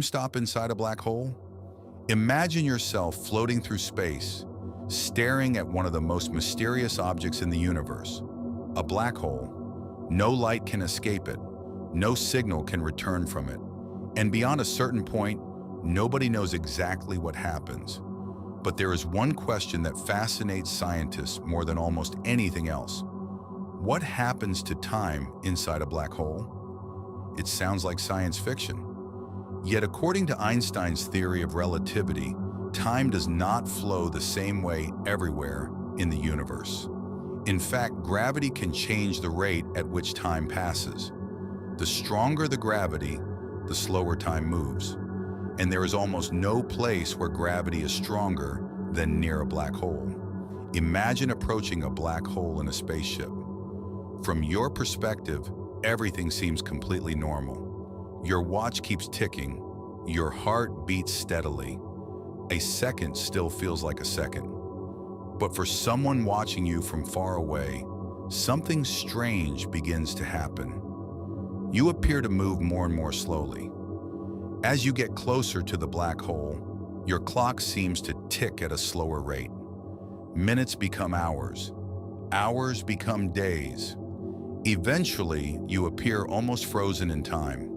Stop inside a black hole? Imagine yourself floating through space, staring at one of the most mysterious objects in the universe, a black hole. No light can escape it, no signal can return from it, and beyond a certain point, nobody knows exactly what happens. But there is one question that fascinates scientists more than almost anything else. What happens to time inside a black hole? It sounds like science fiction. Yet according to Einstein's theory of relativity, time does not flow the same way everywhere in the universe. In fact, gravity can change the rate at which time passes. The stronger the gravity, the slower time moves. And there is almost no place where gravity is stronger than near a black hole. Imagine approaching a black hole in a spaceship. From your perspective, everything seems completely normal. Your watch keeps ticking, your heart beats steadily. A second still feels like a second. But for someone watching you from far away, something strange begins to happen. You appear to move more and more slowly. As you get closer to the black hole, your clock seems to tick at a slower rate. Minutes become hours. Hours become days. Eventually, you appear almost frozen in time.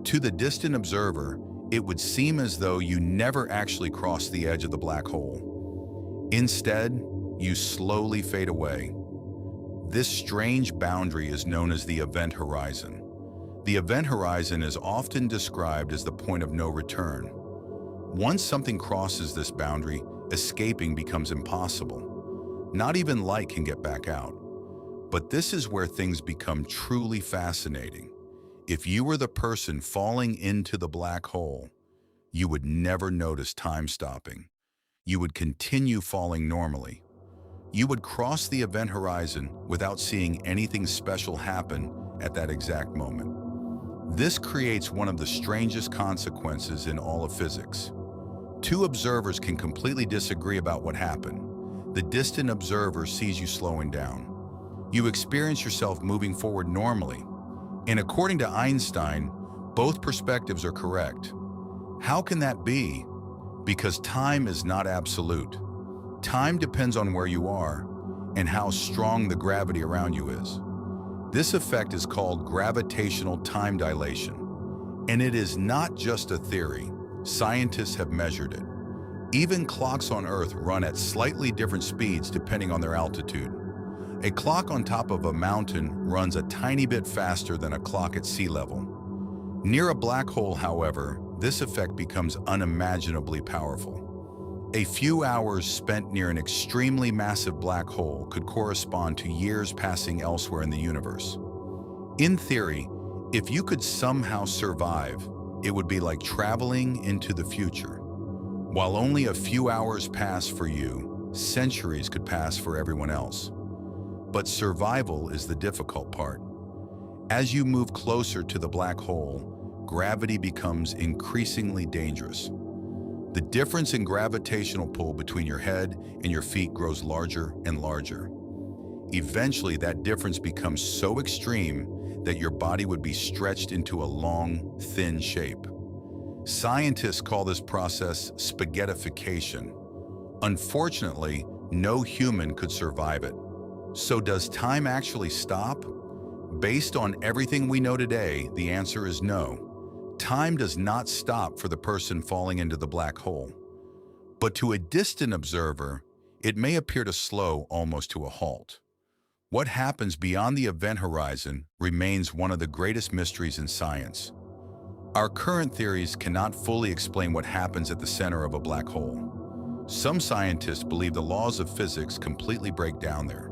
To the distant observer, it would seem as though you never actually crossed the edge of the black hole. Instead, you slowly fade away. This strange boundary is known as the event horizon. The event horizon is often described as the point of no return. Once something crosses this boundary, escaping becomes impossible. Not even light can get back out. But this is where things become truly fascinating. If you were the person falling into the black hole, you would never notice time stopping. You would continue falling normally. You would cross the event horizon without seeing anything special happen at that exact moment. This creates one of the strangest consequences in all of physics. Two observers can completely disagree about what happened. The distant observer sees you slowing down. You experience yourself moving forward normally. And according to Einstein, both perspectives are correct. How can that be? Because time is not absolute. Time depends on where you are and how strong the gravity around you is. This effect is called gravitational time dilation. And it is not just a theory. Scientists have measured it. Even clocks on Earth run at slightly different speeds depending on their altitude. A clock on top of a mountain runs a tiny bit faster than a clock at sea level. Near a black hole, however, this effect becomes unimaginably powerful. A few hours spent near an extremely massive black hole could correspond to years passing elsewhere in the universe. In theory, if you could somehow survive, it would be like traveling into the future. While only a few hours pass for you, centuries could pass for everyone else. But survival is the difficult part. As you move closer to the black hole, gravity becomes increasingly dangerous. The difference in gravitational pull between your head and your feet grows larger and larger. Eventually, that difference becomes so extreme that your body would be stretched into a long, thin shape. Scientists call this process spaghettification. Unfortunately, no human could survive it. So does time actually stop? Based on everything we know today, the answer is no. Time does not stop for the person falling into the black hole. But to a distant observer, it may appear to slow almost to a halt. What happens beyond the event horizon remains one of the greatest mysteries in science. Our current theories cannot fully explain what happens at the center of a black hole. Some scientists believe the laws of physics completely break down there.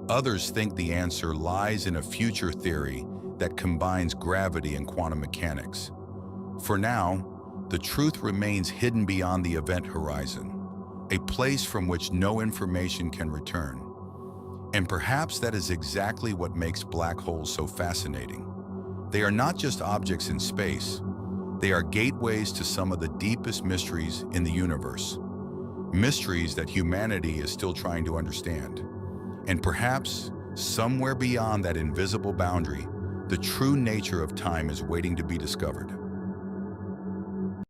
Others think the answer lies in a future theory that combines gravity and quantum mechanics. For now, the truth remains hidden beyond the event horizon, a place from which no information can return. And perhaps that is exactly what makes black holes so fascinating. They are not just objects in space. They are gateways to some of the deepest mysteries in the universe. Mysteries that humanity is still trying to understand. And perhaps, somewhere beyond that invisible boundary, the true nature of time is waiting to be discovered.